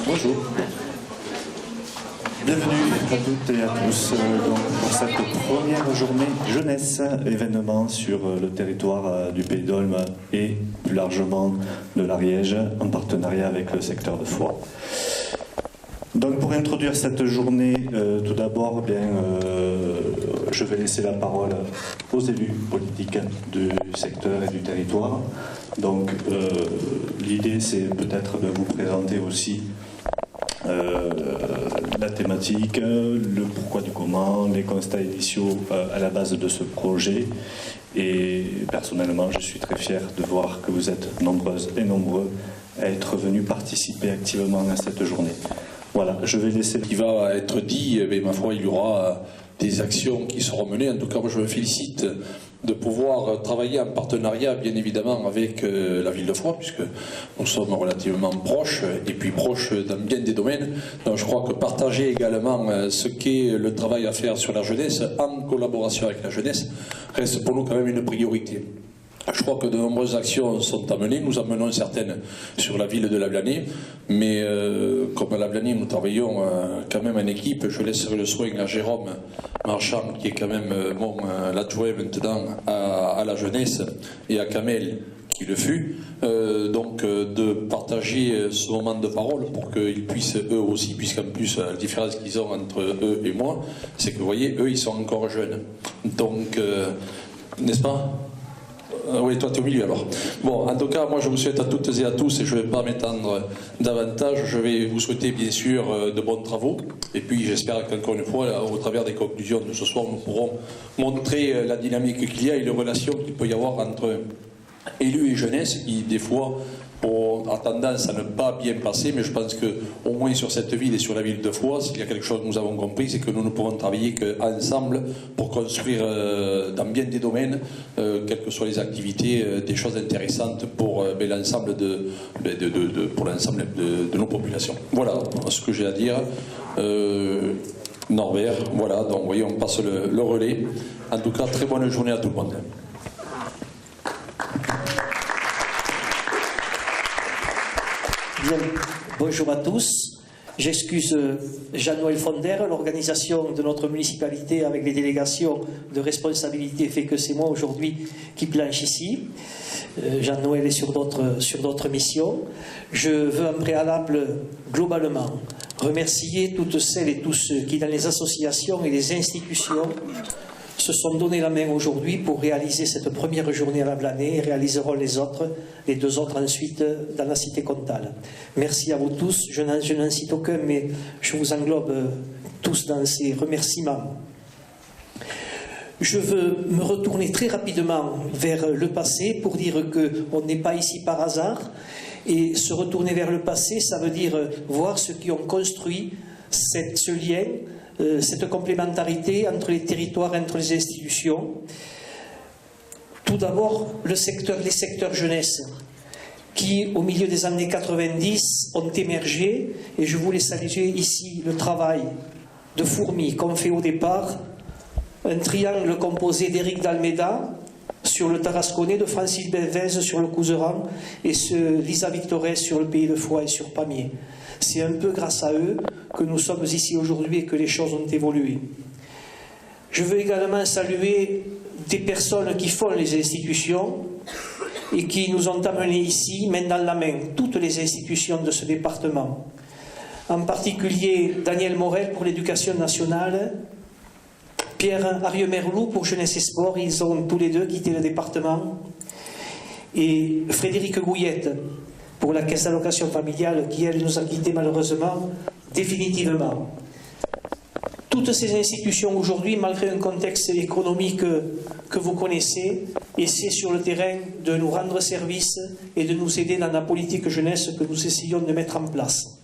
Bonjour. Bienvenue à toutes et à tous donc, pour cette première journée jeunesse événement sur le territoire du Pays d'Olme et plus largement de l'Ariège en partenariat avec le secteur de Foix. Donc pour introduire cette journée, tout d'abord, je vais laisser la parole aux élus politiques du secteur et du territoire. Donc l'idée c'est peut-être de vous présenter aussi la thématique, le pourquoi du comment, les constats initiaux à la base de ce projet. Et personnellement, je suis très fier de voir que vous êtes nombreuses et nombreux à être venus participer activement à cette journée. Voilà, je vais laisser... Qui va être dit, mais ma foi, il y aura des actions qui seront menées. En tout cas, moi, je me félicite de pouvoir travailler en partenariat, bien évidemment, avec la ville de Foix, puisque nous sommes relativement proches, et puis proches dans bien des domaines. Donc je crois que partager également ce qu'est le travail à faire sur la jeunesse, en collaboration avec la jeunesse, reste pour nous quand même une priorité. Je crois que de nombreuses actions sont amenées, nous en menons certaines sur la ville de Lavelanet, mais comme à Lavelanet nous travaillons quand même en équipe, je laisserai le soin à Jérôme Marchand, qui est quand même l'adjoint maintenant à la jeunesse, et à Kamel, qui le fut, donc de partager ce moment de parole pour qu'ils puissent eux aussi, puisqu'en plus la différence qu'ils ont entre eux et moi, c'est que vous voyez, eux ils sont encore jeunes. Donc, n'est-ce pas ? Oui, toi tu es au milieu alors. Bon, en tout cas, moi je vous souhaite à toutes et à tous, et je ne vais pas m'étendre davantage, je vais vous souhaiter bien sûr de bons travaux, et puis j'espère qu'encore une fois, au travers des conclusions de ce soir, nous pourrons montrer la dynamique qu'il y a et les relations qu'il peut y avoir entre élus et jeunesse, qui des fois ont tendance à ne pas bien passer, mais je pense qu'au moins sur cette ville et sur la ville de Foix, s'il y a quelque chose que nous avons compris, c'est que nous ne pouvons travailler qu'ensemble pour construire dans bien des domaines, quelles que soient les activités, des choses intéressantes pour l'ensemble de nos populations. Voilà ce que j'ai à dire. Norbert, voilà, donc vous voyez, on passe le relais. En tout cas, très bonne journée à tout le monde. Bien, bonjour à tous. J'excuse Jean-Noël Fonder, l'organisation de notre municipalité avec les délégations de responsabilité fait que c'est moi aujourd'hui qui planche ici. Jean-Noël est sur d'autres missions. Je veux en préalable, globalement, remercier toutes celles et tous ceux qui, dans les associations et les institutions, se sont donné la main aujourd'hui pour réaliser cette première journée à Lavelanet et réaliseront les deux autres ensuite dans la cité comtale. Merci à vous tous. Je n'en cite aucun, mais je vous englobe tous dans ces remerciements. Je veux me retourner très rapidement vers le passé pour dire qu'on n'est pas ici par hasard. Et se retourner vers le passé, ça veut dire voir ceux qui ont construit ce lien, cette complémentarité entre les territoires, entre les institutions. Tout d'abord, les secteurs jeunesse, qui, au milieu des années 90, ont émergé, et je voulais saluer ici le travail de fourmi qu'on fait au départ, un triangle composé d'Éric Dalméda sur le Tarasconnais, de Francis Belvez sur le Couserans, et Lisa Victorès sur le Pays de Foix et sur Pamiers. C'est un peu grâce à eux que nous sommes ici aujourd'hui et que les choses ont évolué. Je veux également saluer des personnes qui font les institutions et qui nous ont amenés ici, main dans la main, toutes les institutions de ce département. En particulier Daniel Morel pour l'éducation nationale, Pierre Arieux-Merlou pour Jeunesse et Sport, ils ont tous les deux quitté le département, et Frédéric Gouillette pour la caisse d'allocation familiale qui, elle, nous a quittés malheureusement définitivement. Toutes ces institutions aujourd'hui, malgré un contexte économique que vous connaissez, essaient sur le terrain de nous rendre service et de nous aider dans la politique jeunesse que nous essayons de mettre en place.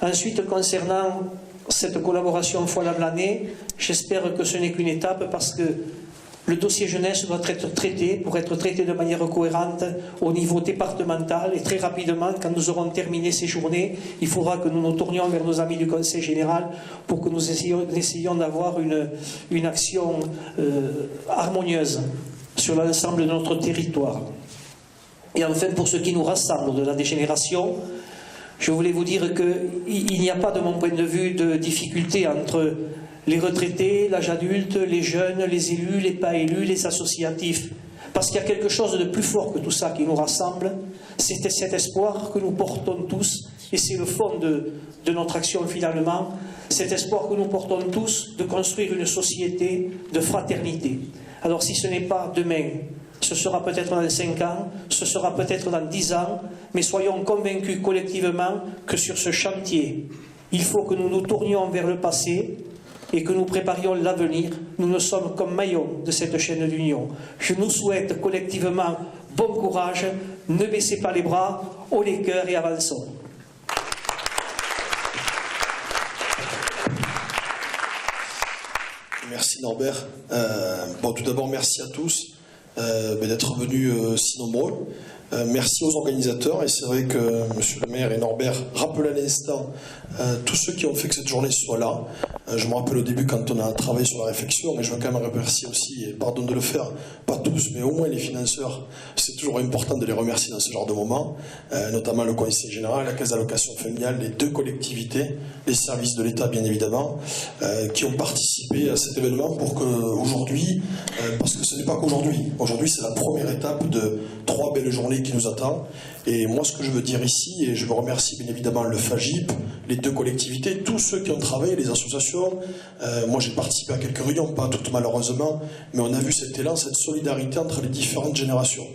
Ensuite, concernant cette collaboration Foix-Lavelanet, j'espère que ce n'est qu'une étape parce que Le dossier jeunesse doit être traité, pour être traité de manière cohérente au niveau départemental, et très rapidement, quand nous aurons terminé ces journées, il faudra que nous nous tournions vers nos amis du Conseil général pour que nous essayions d'avoir une action harmonieuse sur l'ensemble de notre territoire. Et enfin, pour ce qui nous rassemble de la dégénération, je voulais vous dire qu'il n'y a pas, de mon point de vue, de difficulté entre les retraités, l'âge adulte, les jeunes, les élus, les pas élus, les associatifs. Parce qu'il y a quelque chose de plus fort que tout ça qui nous rassemble, c'est cet espoir que nous portons tous, et c'est le fond de notre action finalement, cet espoir que nous portons tous de construire une société de fraternité. Alors si ce n'est pas demain, ce sera peut-être dans 5 ans, ce sera peut-être dans 10 ans, mais soyons convaincus collectivement que sur ce chantier, il faut que nous nous tournions vers le passé et que nous préparions l'avenir. Nous ne sommes comme maillons de cette chaîne d'union. Je nous souhaite collectivement bon courage, ne baissez pas les bras, haut les cœurs et avançons. Merci Norbert. Bon, tout d'abord, merci à tous d'être venus si nombreux. Merci aux organisateurs, et c'est vrai que Monsieur le maire et Norbert rappelaient à l'instant tous ceux qui ont fait que cette journée soit là. Je me rappelle au début quand on a travaillé sur la réflexion, mais je veux quand même remercier aussi, et pardon de le faire, pas tous, mais au moins les financeurs. C'est toujours important de les remercier dans ce genre de moment, notamment le Conseil général, la Caisse d'allocation familiale, les 2 collectivités, les services de l'État bien évidemment, qui ont participé à cet événement pour qu'aujourd'hui, parce que ce n'est pas qu'aujourd'hui, aujourd'hui c'est la première étape de 3 belles journées qui nous attend. Et moi, ce que je veux dire ici, et je veux remercier bien évidemment le FAGIP, les 2 collectivités, tous ceux qui ont travaillé, les associations. Moi, j'ai participé à quelques réunions, pas toutes malheureusement, mais on a vu cet élan, cette solidarité entre les différentes générations.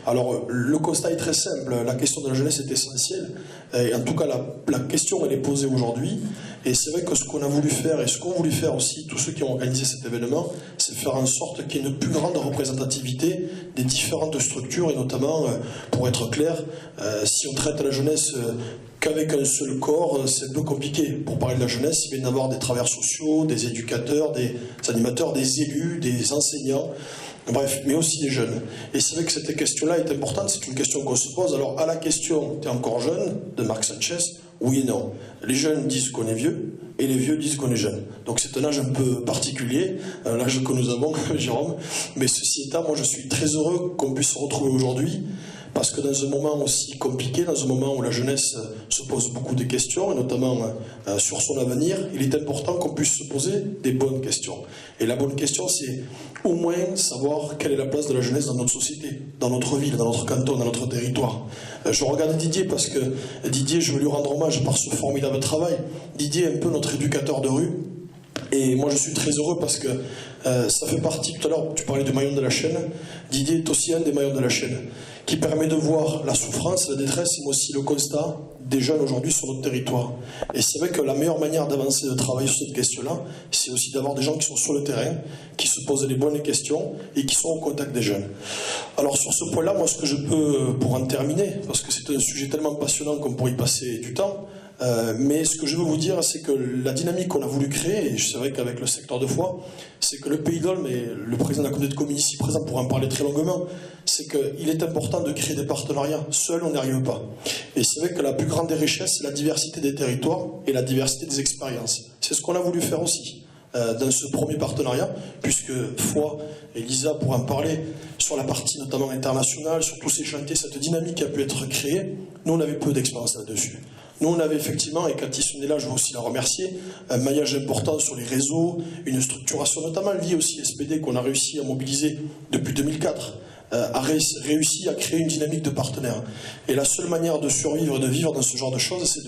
Alors, le constat est très simple, la question de la jeunesse est essentielle, et en tout cas, la question, elle est posée aujourd'hui, et c'est vrai que ce qu'on a voulu faire, et ce qu'ont voulu faire aussi tous ceux qui ont organisé cet événement, c'est faire en sorte qu'il y ait une plus grande représentativité des différentes structures, et notamment, pour être clair, si on traite la jeunesse qu'avec un seul corps, c'est un peu compliqué. Pour parler de la jeunesse, il vient d'avoir des travailleurs sociaux, des éducateurs, des animateurs, des élus, des enseignants, bref, mais aussi des jeunes. Et c'est vrai que cette question-là est importante, c'est une question qu'on se pose. Alors, à la question « T'es encore jeune ?» de Marc Sanchez, oui et non. Les jeunes disent qu'on est vieux, et les vieux disent qu'on est jeune. Donc c'est un âge un peu particulier, l'âge que nous avons, Jérôme. Mais ceci étant, moi je suis très heureux qu'on puisse se retrouver aujourd'hui, parce que dans un moment aussi compliqué, dans un moment où la jeunesse se pose beaucoup de questions, et notamment sur son avenir, il est important qu'on puisse se poser des bonnes questions. Et la bonne question, c'est au moins savoir quelle est la place de la jeunesse dans notre société, dans notre ville, dans notre canton, dans notre territoire. Je regarde Didier, parce que Didier, je veux lui rendre hommage par ce formidable travail. Didier est un peu notre éducateur de rue. Et moi je suis très heureux parce que ça fait partie, tout à l'heure tu parlais de maillon de la chaîne, Didier est aussi un des maillons de la chaîne, qui permet de voir la souffrance, la détresse, mais aussi le constat des jeunes aujourd'hui sur notre territoire. Et c'est vrai que la meilleure manière d'avancer, de travailler sur cette question-là, c'est aussi d'avoir des gens qui sont sur le terrain, qui se posent les bonnes questions et qui sont au contact des jeunes. Alors sur ce point-là, moi ce que je peux, pour en terminer, parce que c'est un sujet tellement passionnant qu'on pourrait y passer du temps, mais ce que je veux vous dire, c'est que la dynamique qu'on a voulu créer, et c'est vrai qu'avec le secteur de foi, c'est que le Pays d'Olme, et le président de la communauté de communes ici présent pourra en parler très longuement, c'est qu'il est important de créer des partenariats. Seul, on n'y arrive pas. Et c'est vrai que la plus grande des richesses, c'est la diversité des territoires et la diversité des expériences. C'est ce qu'on a voulu faire aussi dans ce premier partenariat, puisque Foi et Lisa pourront en parler sur la partie notamment internationale, sur tous ces chantiers, cette dynamique qui a pu être créée. Nous, on avait peu d'expérience là-dessus. Nous, on avait effectivement, et Cathy Sunnet là, je veux aussi la remercier, un maillage important sur les réseaux, une structuration notamment liée aussi à SPD qu'on a réussi à mobiliser depuis 2004, a réussi à créer une dynamique de partenaires. Et la seule manière de survivre et de vivre dans ce genre de choses, c'est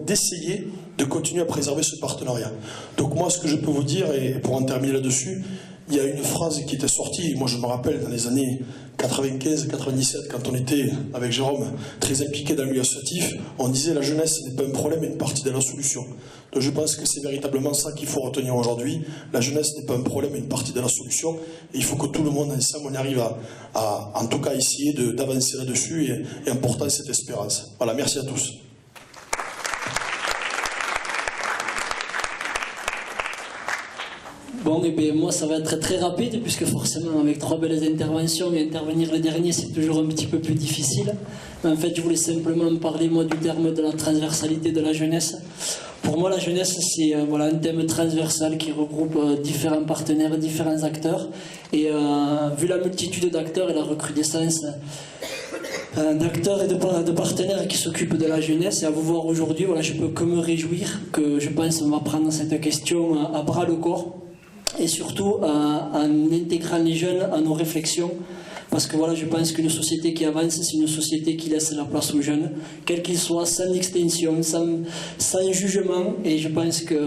d'essayer de continuer à préserver ce partenariat. Donc moi, ce que je peux vous dire, et pour en terminer là-dessus, il y a une phrase qui était sortie, moi je me rappelle dans les années 95-97, quand on était avec Jérôme très impliqué dans le milieu associatif, on disait la jeunesse n'est pas un problème mais une partie de la solution. Donc je pense que c'est véritablement ça qu'il faut retenir aujourd'hui. La jeunesse n'est pas un problème mais une partie de la solution. Et il faut que tout le monde ensemble on arrive à en tout cas essayer d'avancer là-dessus et en portant cette espérance. Voilà, merci à tous. Bon, et bien moi ça va être très rapide, puisque forcément avec 3 belles interventions, et intervenir le dernier c'est toujours un petit peu plus difficile. Mais en fait je voulais simplement parler moi du terme de la transversalité de la jeunesse. Pour moi la jeunesse c'est voilà, un thème transversal qui regroupe différents partenaires, différents acteurs. Et vu la multitude d'acteurs et la recrudescence d'acteurs et de partenaires qui s'occupent de la jeunesse, et à vous voir aujourd'hui, voilà, je peux que me réjouir que je pense qu'on va prendre cette question à bras le corps, et surtout en intégrant les jeunes à nos réflexions, parce que voilà, je pense qu'une société qui avance, c'est une société qui laisse la place aux jeunes, quels qu'ils soient, sans extension, sans jugement, et je pense que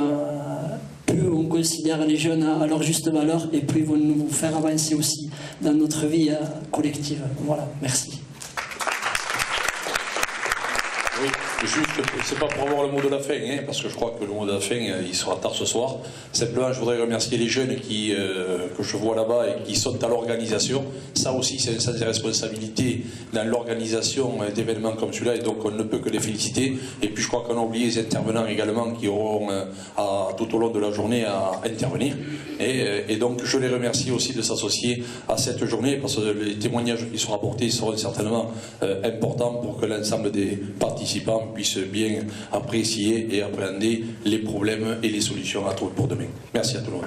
plus on considère les jeunes à leur juste valeur, et plus ils vont nous faire avancer aussi dans notre vie collective. Voilà, merci. Oui, juste, c'est pas pour avoir le mot de la fin, hein, parce que je crois que le mot de la fin, il sera tard ce soir. Simplement, je voudrais remercier les jeunes que je vois là-bas et qui sont à l'organisation. Ça aussi, c'est un sens de responsabilité dans l'organisation d'événements comme celui-là, et donc on ne peut que les féliciter. Et puis je crois qu'on a oublié les intervenants également qui auront tout au long de la journée à intervenir. Et donc je les remercie aussi de s'associer à cette journée, parce que les témoignages qui seront apportés seront certainement importants pour que l'ensemble des participants puissent bien apprécier et appréhender les problèmes et les solutions à trouver pour demain. Merci à tout le monde.